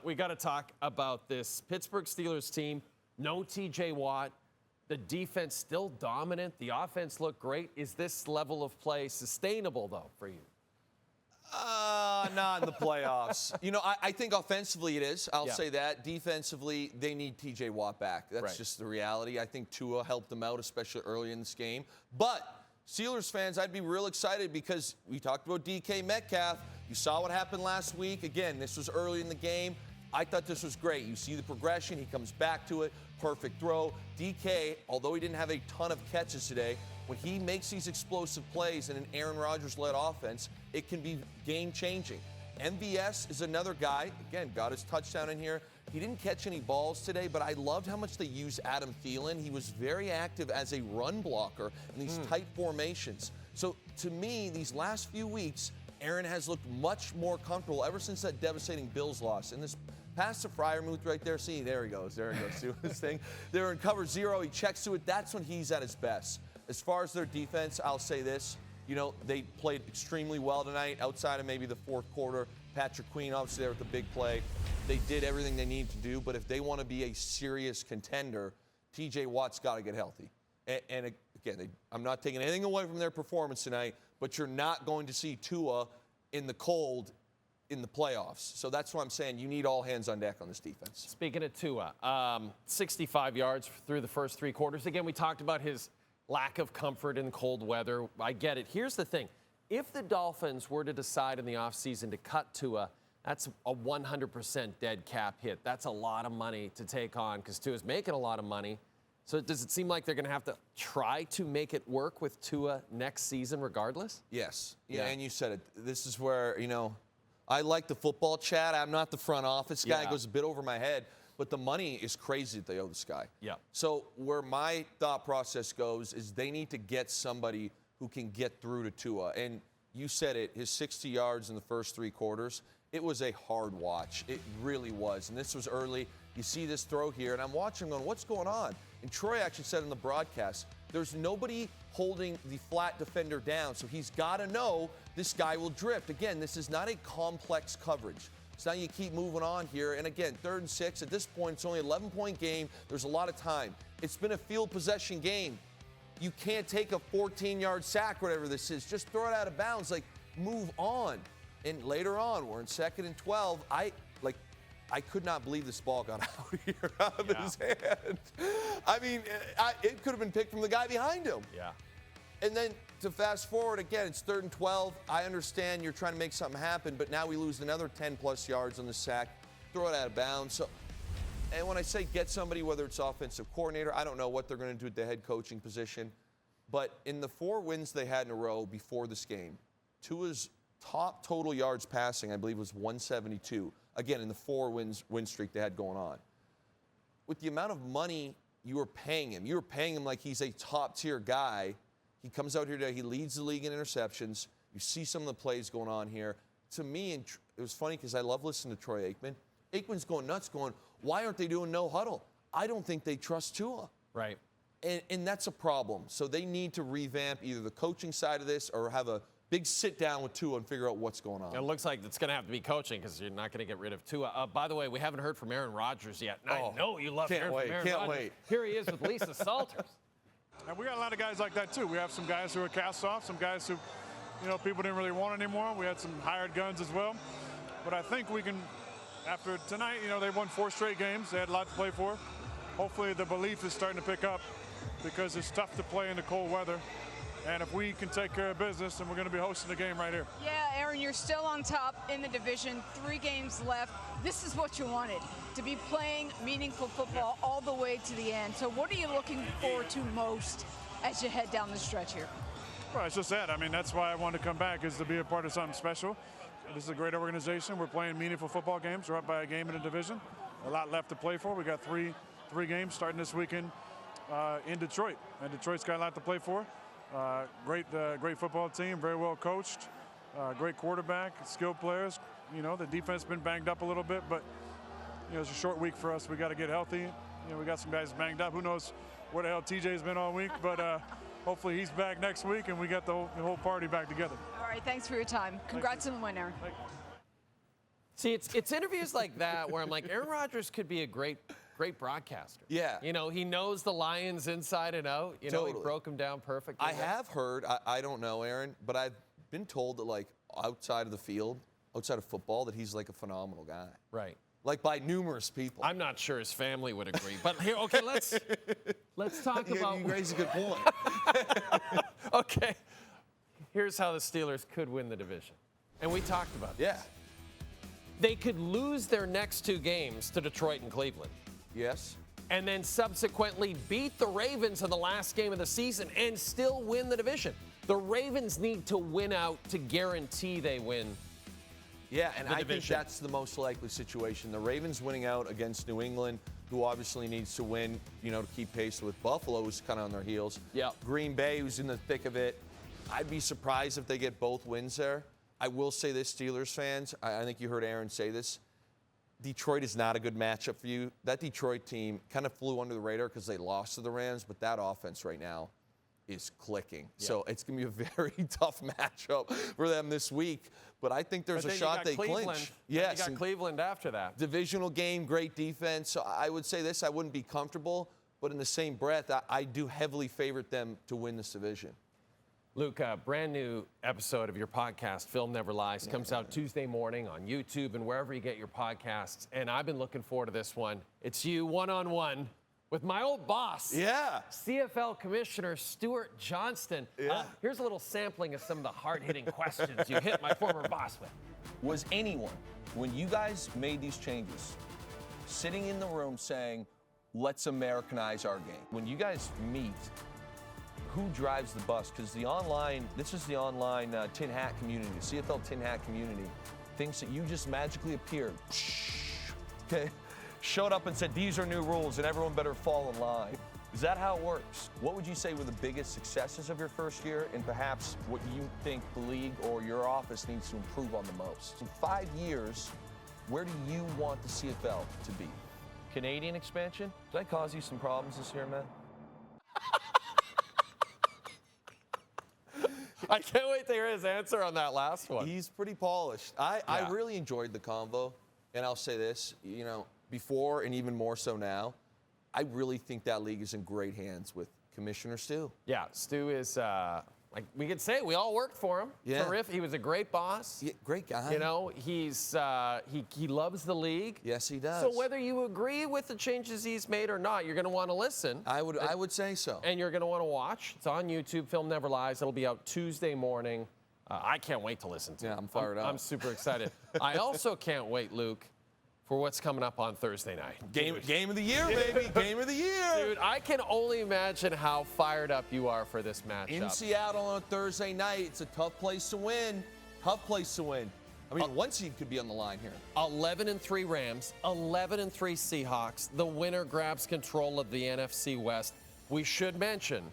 we got to talk about this Pittsburgh Steelers team. No T.J. Watt. The defense still dominant. The offense looked great. Is this level of play sustainable, though, for you? Not in the playoffs. I think offensively it is. I'll say that. Defensively, they need T.J. Watt back. That's just the reality. I think Tua helped them out, especially early in this game. But Steelers fans, I'd be real excited because we talked about DK Metcalf. You saw what happened last week. Again, this was early in the game. I thought this was great. You see the progression. He comes back to it. Perfect throw. DK, although he didn't have a ton of catches today, when he makes these explosive plays in an Aaron Rodgers-led offense, it can be game-changing. MVS is another guy. Again, got his touchdown in here. He didn't catch any balls today, but I loved how much they used Adam Thielen. He was very active as a run blocker in these tight formations. So, to me, these last few weeks, Aaron has looked much more comfortable ever since that devastating Bills loss. And this pass to Freiermuth right there, see, there he goes doing his thing. They're in cover zero. He checks to it. That's when he's at his best. As far as their defense, I'll say this. They played extremely well tonight outside of maybe the fourth quarter. Patrick Queen, obviously, there with the big play. They did everything they needed to do, but if they want to be a serious contender, T.J. Watt's got to get healthy. And again, I'm not taking anything away from their performance tonight, but you're not going to see Tua in the cold in the playoffs. So that's why I'm saying you need all hands on deck on this defense. Speaking of Tua, 65 yards through the first three quarters. Again, we talked about his lack of comfort in cold weather. I get it. Here's the thing. If the Dolphins were to decide in the offseason to cut Tua, that's a 100% dead cap hit. That's a lot of money to take on because Tua's making a lot of money. So does it seem like they're going to have to try to make it work with Tua next season regardless? Yes. Yeah, and you said it. This is where, I like the football chat. I'm not the front office guy. It goes a bit over my head. But the money is crazy that they owe this guy. Yeah. So where my thought process goes is they need to get somebody who can get through to Tua. And you said it, his 60 yards in the first three quarters, it was a hard watch. It really was. And this was early. You see this throw here, and I'm watching going, what's going on? And Troy actually said in the broadcast, there's nobody holding the flat defender down, so he's got to know this guy will drift. Again, this is not a complex coverage. So now you keep moving on here. And again, 3rd and 6. At this point, it's only an 11-point game. There's a lot of time. It's been a field possession game. You can't take a 14-yard sack, whatever this is. Just throw it out of bounds. Move on. And later on, we're in 2nd and 12. I could not believe this ball got out of his hand. I mean, it could have been picked from the guy behind him. Yeah. And then to fast forward, again, it's 3rd and 12. I understand you're trying to make something happen, but now we lose another 10-plus yards on the sack. Throw it out of bounds. So, and when I say get somebody, whether it's offensive coordinator, I don't know what they're going to do at the head coaching position. But in the 4 wins they had in a row before this game, Tua's top total yards passing, I believe, was 172. Again, in the 4 win streak they had going on. With the amount of money you were paying him like he's a top-tier guy. He comes out here today, he leads the league in interceptions. You see some of the plays going on here. To me, and it was funny because I love listening to Troy Aikman. Aikman's going nuts going, why aren't they doing no huddle? I don't think they trust Tua. Right. And that's a problem. So they need to revamp either the coaching side of this or have a big sit down with Tua and figure out what's going on. It looks like it's going to have to be coaching because you're not going to get rid of Tua. By the way, we haven't heard from Aaron Rodgers yet. I know you love hearing from Aaron Rodgers. Can't wait. Here he is with Lisa Salters. And we got a lot of guys like that, too. We have some guys who are cast off, some guys who, people didn't really want anymore. We had some hired guns as well. But I think we can, after tonight, they won 4 straight games. They had a lot to play for. Hopefully the belief is starting to pick up because it's tough to play in the cold weather. And if we can take care of business, then we're going to be hosting the game right here. Yeah, Aaron, you're still on top in the division. 3 games left. This is what you wanted, to be playing meaningful football all the way to the end. So what are you looking forward to most as you head down the stretch here? Well, it's just that. I mean, that's why I wanted to come back, is to be a part of something special. This is a great organization. We're playing meaningful football games. We're up by a game in the division. A lot left to play for. We got three games starting this weekend in Detroit. And Detroit's got a lot to play for. Great football team, very well coached, great quarterback, skilled players. The defense has been banged up a little bit, but it's a short week for us. We got to get healthy. We got some guys banged up. Who knows where the hell TJ's been all week, but hopefully he's back next week and we got the whole party back together. All right, thanks for your time. Congrats on the win, Aaron. See, it's interviews like that where I'm like, Aaron Rodgers could be a great broadcaster. Yeah. You know, he knows the Lions inside and out. You know, he broke them down perfectly. I have heard, I don't know, Aaron, but I've been told that, like, outside of the field, outside of football, that he's, like, a phenomenal guy. Right. Like, by numerous people. I'm not sure his family would agree. But here, okay, let's talk about. You raise a good point. Okay. Here's how the Steelers could win the division. And we talked about this. Yeah. They could lose their next 2 games to Detroit and Cleveland. Yes. And then subsequently beat the Ravens in the last game of the season and still win the division. The Ravens need to win out to guarantee they win. Yeah, and I think that's the most likely situation. The Ravens winning out against New England, who obviously needs to win, you know, to keep pace with Buffalo, who's kind of on their heels. Yeah. Green Bay, who's in the thick of it. I'd be surprised if they get both wins there. I will say this, Steelers fans, I think you heard Aaron say this. Detroit is not a good matchup for you. That Detroit team kind of flew under the radar because they lost to the Rams, but that offense right now is clicking. Yeah. So it's going to be a very tough matchup for them this week. But I think there's a shot they clinch. Yes. You got Cleveland after that. Divisional game, great defense. So I would say this, I wouldn't be comfortable, but in the same breath, I do heavily favorite them to win this division. Luke, a brand new episode of your podcast, Film Never Lies, comes out Tuesday morning on YouTube and wherever you get your podcasts. And I've been looking forward to this one. It's you one-on-one with my old boss. Yeah. CFL Commissioner Stuart Johnston. Yeah. Here's a little sampling of some of the hard-hitting questions you hit my former boss with. Was anyone, when you guys made these changes, sitting in the room saying, let's Americanize our game? When you guys meet, who drives the bus? Because this is the online tin hat community, the CFL tin hat community, thinks that you just magically appeared, okay, showed up and said, these are new rules and everyone better fall in line. Is that how it works? What would you say were the biggest successes of your first year and perhaps what you think the league or your office needs to improve on the most? In 5 years, where do you want the CFL to be? Canadian expansion? Did I cause you some problems this year, man? I can't wait to hear his answer on that last one. He's pretty polished. I really enjoyed the convo, and I'll say this, you know, before and even more so now, I really think that league is in great hands with Commissioner Stu. Yeah, Stu is, like we could say, we all worked for him. Yeah. Terrific. He was a great boss. Yeah, great guy. You know, he's he loves the league. Yes, he does. So whether you agree with the changes he's made or not, you're going to want to listen. I would say so. And you're going to want to watch. It's on YouTube. Film Never Lies. It'll be out Tuesday morning. I can't wait to listen to it. Yeah, I'm fired up. I'm super excited. I also can't wait, Luke, for what's coming up on Thursday night. Game of the year, baby. Game of the year. Dude, I can only imagine how fired up you are for this matchup. In Seattle on Thursday night, it's a tough place to win. Tough place to win. I mean, one seed could be on the line here. 11-3 Rams, 11-3 Seahawks. The winner grabs control of the NFC West. We should mention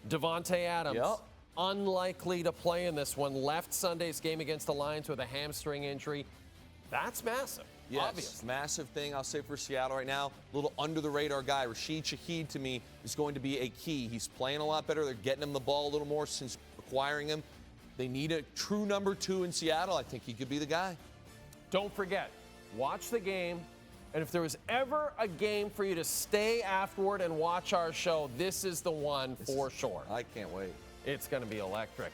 Devontae Adams, unlikely to play in this one. Left Sunday's game against the Lions with a hamstring injury. That's massive. Yes, obvious. massive thing, I'll say, for Seattle right now. A little under-the-radar guy. Rashid Shaheed, to me, is going to be a key. He's playing a lot better. They're getting him the ball a little more since acquiring him. They need a true number 2 in Seattle. I think he could be the guy. Don't forget, watch the game. And if there was ever a game for you to stay afterward and watch our show, this is the one for sure. I can't wait. It's going to be electric.